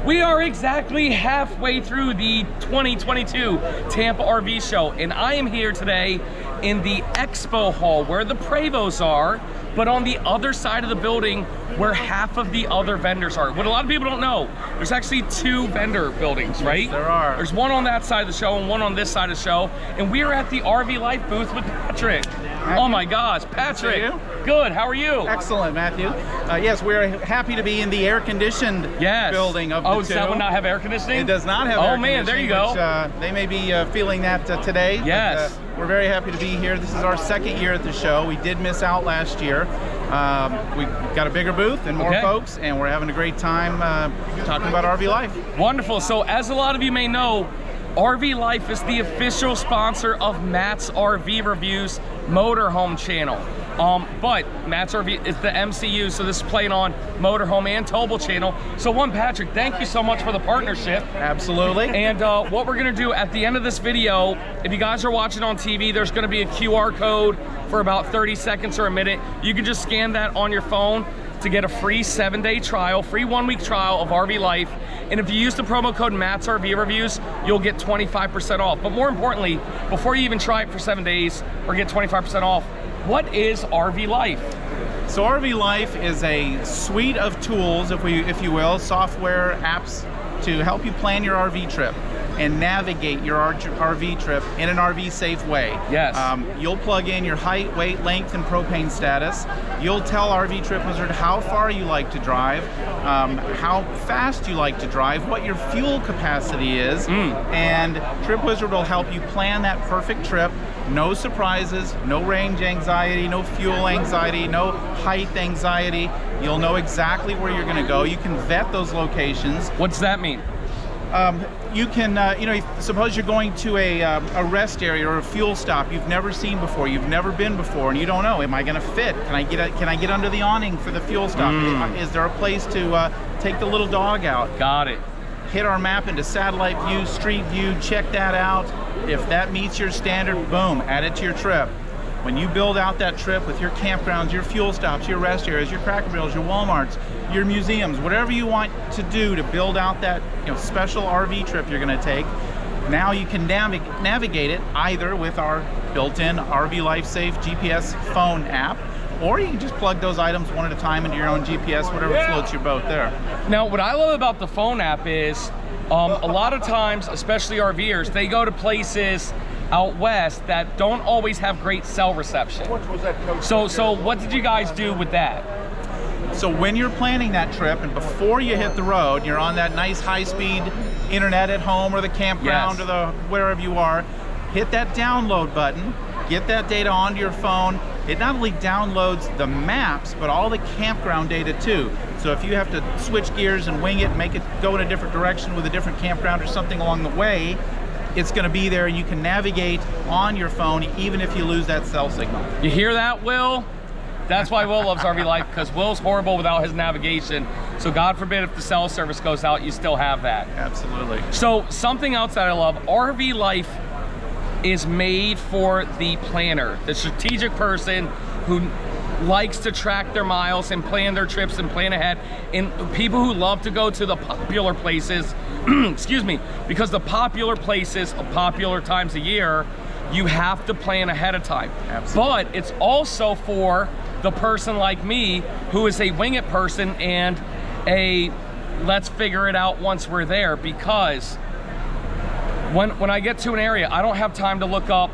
We are exactly halfway through the 2022 Tampa RV Show, and I am here today in the expo hall where the Prevos are, but on the other side of the building where half of the other vendors are. What a lot of people don't know, there's actually two vendor buildings, right? Yes, there are. There's one on that side of the show and one on this side of the show, and we are at the RV Life booth with Patrick. Oh my gosh, Patrick. Good, how are you? Excellent, Matthew. Yes, we're happy to be in the air-conditioned building of the two. Does that one not have air conditioning? It does not have air conditioning. Oh man, there you go. Which, they may be feeling that today. Yes. But, we're very happy to be here. This is our second year at the show. We did miss out last year. We got a bigger booth and more folks, and we're having a great time talking about RV Life. Wonderful. So as a lot of you may know, RV Life is the official sponsor of Matt's RV Reviews motorhome channel. But Matt's RV is the MCU, so this is playing on motorhome and towable channel. So Patrick, thank you so much for the partnership. Absolutely. And what we're gonna do at the end of this video, if you guys are watching on TV, there's gonna be a QR code for about 30 seconds or a minute. You can just scan that on your phone to get a free 7-day trial, free 1-week trial of RV Life. And if you use the promo code Matt's RV Reviews, you'll get 25% off. But more importantly, before you even try it for 7 days or get 25% off, what is RV Life? So RV Life is a suite of tools, if you will, software, apps to help you plan your RV trip and navigate your RV trip in an RV safe way. Yes. You'll plug in your height, weight, length, and propane status. You'll tell RV Trip Wizard how far you like to drive, how fast you like to drive, what your fuel capacity is, and Trip Wizard will help you plan that perfect trip. No surprises, no range anxiety, no fuel anxiety, no height anxiety. You'll know exactly where you're gonna go. You can vet those locations. What's that mean? You can, suppose you're going to a rest area or a fuel stop you've never seen before, you've never been before, and you don't know, am I gonna fit? Can I get under the awning for the fuel stop? Is there a place to take the little dog out? Got it. Hit our map into satellite view, street view, check that out. If that meets your standard, boom, add it to your trip. When you build out that trip with your campgrounds, your fuel stops, your rest areas, your Cracker Barrels, your Walmarts, your museums, whatever you want to do to build out that special RV trip you're gonna take, now you can navigate it either with our built-in RV Life Safe GPS phone app, or you can just plug those items one at a time into your own GPS, whatever floats your boat there. Now, what I love about the phone app is a lot of times, especially RVers, they go to places out west that don't always have great cell reception. So what did you guys do with that? So when you're planning that trip and before you hit the road, you're on that nice high-speed internet at home or the campground or the wherever you are, hit that download button, get that data onto your phone. It not only downloads the maps, but all the campground data too. So if you have to switch gears and wing it, make it go in a different direction with a different campground or something along the way, it's going to be there. You can navigate on your phone even if you lose that cell signal. You hear that, Will? That's why Will loves RV Life, because Will's horrible without his navigation. So God forbid if the cell service goes out, you still have that. Absolutely. So something else that I love, RV Life is made for the planner, the strategic person who likes to track their miles and plan their trips and plan ahead, and people who love to go to the popular places, excuse me, because the popular places, popular times a year, you have to plan ahead of time. Absolutely. But it's also for the person like me who is a wing it person and a let's figure it out once we're there, because when I get to an area, I don't have time to look up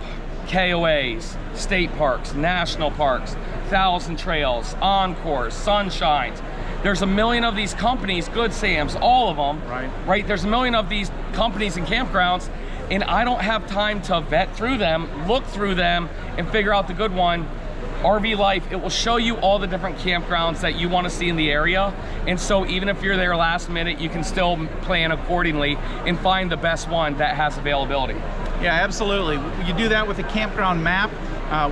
KOAs, state parks, national parks, Thousand Trails, Encores, Sunshines. There's a million of these companies, Good Sam's, all of them, right? There's a million of these companies and campgrounds, and I don't have time to vet through them, look through them, and figure out the good one. RV Life, it will show you all the different campgrounds that you want to see in the area, and so even if you're there last minute, you can still plan accordingly and find the best one that has availability. Yeah, absolutely. You do that with a campground map.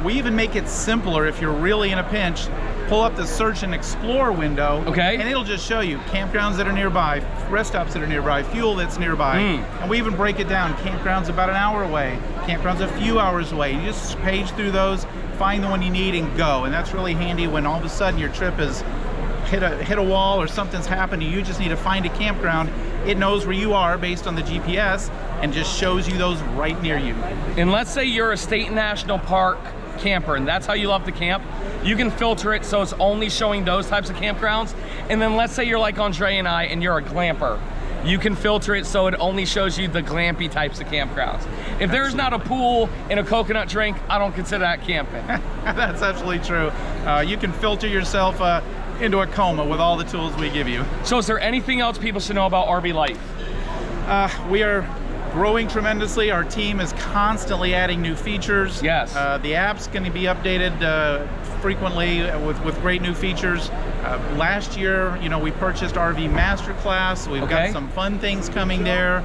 We even make it simpler if you're really in a pinch. Pull up the search and explore window, and it'll just show you campgrounds that are nearby, rest stops that are nearby, fuel that's nearby, and we even break it down. Campgrounds about an hour away, campgrounds a few hours away. You just page through those, find the one you need, and go. And that's really handy when all of a sudden your trip is hit a wall or something's happened and you just need to find a campground. it knows where you are based on the GPS and just shows you those right near you. And let's say you're a state and national park camper and that's how you love to camp, you can filter it so it's only showing those types of campgrounds. And then let's say you're like Andre and I and you're a glamper, you can filter it so it only shows you the glampy types of campgrounds. If there's not a pool and a coconut drink, I don't consider that camping. That's absolutely true. You can filter yourself into a coma with all the tools we give you. So is there anything else people should know about RV life? We are growing tremendously. Our team is constantly adding new features. Yes. The app's going to be updated frequently with great new features. Last year, you know, we purchased RV Masterclass. We've got some fun things coming there.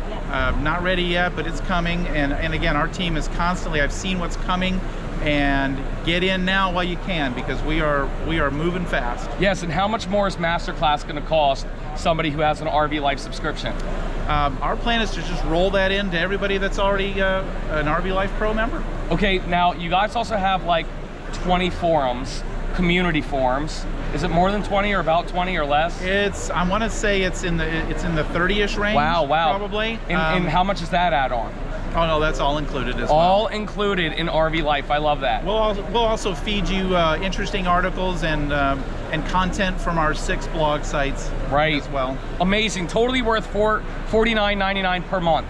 Not ready yet, but it's coming. And again, our team is constantly, I've seen what's coming, and get in now while you can, because we are moving fast. Yes, and how much more is Masterclass going to cost somebody who has an RV Life subscription? Our plan is to just roll that into everybody that's already an RV Life Pro member. Okay, now you guys also have like 20 forums, community forums. Is it more than 20 or about 20 or less? I want to say it's in the 30-ish range. Wow, probably. And how much is that add-on? Oh no, that's all included as well. All included in RV Life. I love that. We'll also feed you interesting articles and content from our 6 blog sites as well. Amazing. Totally worth $49.99 per month.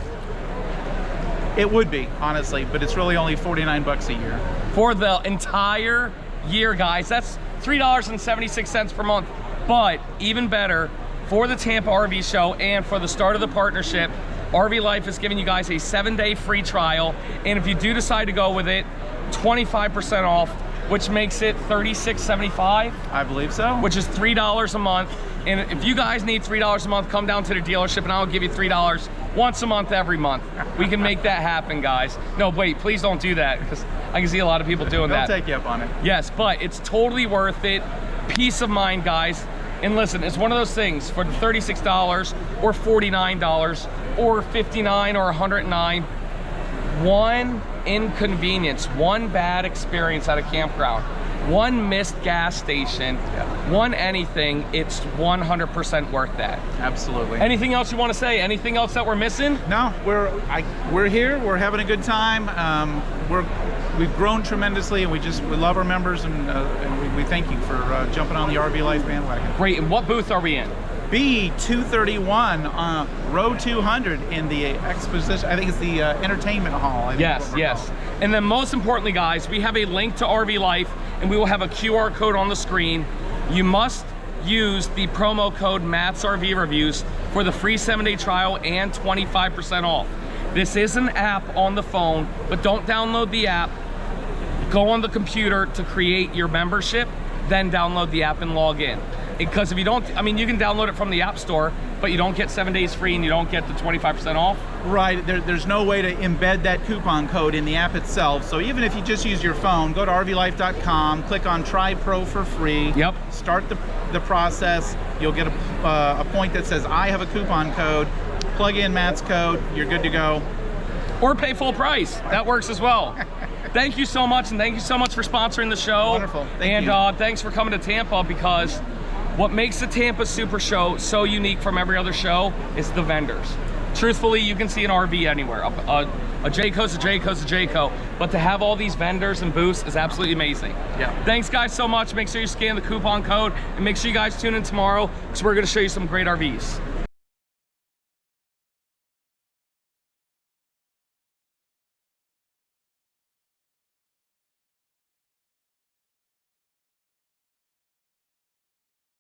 It would be, honestly, but it's really only $49 a year. For the entire year, guys. That's $3.76 per month. But even better, for the Tampa RV show and for the start of the partnership, RV Life is giving you guys a 7-day free trial, and if you do decide to go with it, 25% off, which makes it $36.75. I believe so. Which is $3 a month. And if you guys need $3 a month, come down to the dealership and I'll give you $3 once a month every month. We can make that happen, guys. No, wait, please don't do that, because I can see a lot of people doing that. They'll take you up on it. Yes, but it's totally worth it. Peace of mind, guys. And listen, it's one of those things, for the $36 or $49 or $59 or $109, one inconvenience, one bad experience at a campground, one missed gas station, one anything, it's 100% worth that. Absolutely. Anything else you want to say? Anything else that we're missing? No, we're here. We're having a good time. We've grown tremendously, and we love our members, and we thank you for jumping on the RV Life bandwagon. Great. And what booth are we in? B231 on row 200 in the exposition. I think it's the entertainment hall. Yes. And then most importantly, guys, we have a link to RV Life, and we will have a QR code on the screen. You must use the promo code Matt's RV Reviews for the free 7-day trial and 25% off. This is an app on the phone, but don't download the app. Go on the computer to create your membership, then download the app and log in. Because if you don't, I mean, you can download it from the App Store, but you don't get 7 days free and you don't get the 25% off. Right, there's no way to embed that coupon code in the app itself. So even if you just use your phone, go to rvlife.com, click on Try Pro for free. Yep. Start the process. You'll get a point that says, I have a coupon code. Plug in Matt's code, you're good to go. Or pay full price, that works as well. Thank you so much, and thank you so much for sponsoring the show. Wonderful, thank you. And thanks for coming to Tampa, because what makes the Tampa Super Show so unique from every other show is the vendors. Truthfully, you can see an RV anywhere. A Jayco's a Jayco's a Jayco, but to have all these vendors and booths is absolutely amazing. Yeah. Thanks guys so much. Make sure you scan the coupon code, and make sure you guys tune in tomorrow, because we're gonna show you some great RVs.